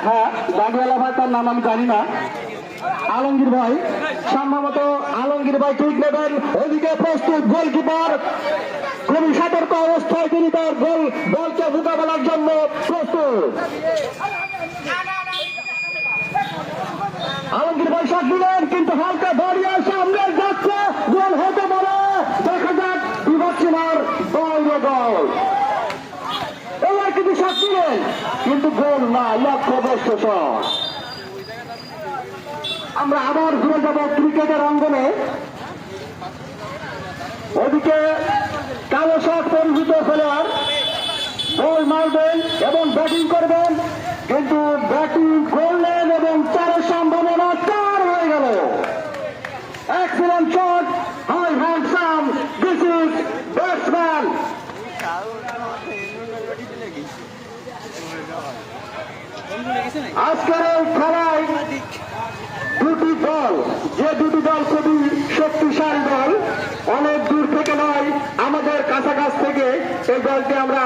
হ্যাঁ, দাগওয়ালা ভাই তার নাম আমি জানি না। আলমগীর ভাই সম্ভবত আলমগীর ভাই ঠিক নেবেন। ওদিকে প্রস্তুত গোলকিপার, খুবই সতর্ক অবস্থায় তিনি তার বলকে মোকাবেলার জন্য প্রস্তুত। আলমগীর ভাই শট দিলেন, কিন্তু হালকা দাঁড়িয়ে সামনে যাচ্ছে, গোল হতে পারে। দেখা যাক বিভাগ সীমার বাইরে গোল। এবার কিন্তু শট দিলেন, কিন্তু গোল না, লক্ষ্যভ্রষ্ট শট। আমরা আবার ঘুরে যাব ক্রিকেটের অঙ্গনে। ওদিকে কালো শট পরিচিত খেলোয়াড় বল মারবেন এবং ব্যাটিং করবেন, কিন্তু ব্যাটিং করলেন এবং চারের সম্ভাবনা 4 হয়ে গেল। Excellent shot, high handsome, this is batsman. আজকের এই খেলায় দুটি দল, যে দুটি দল খুবই শক্তিশালী দল, অনেক দূর থেকে নয়, আমাদের কাছাকাছি থেকে এই দলকে আমরা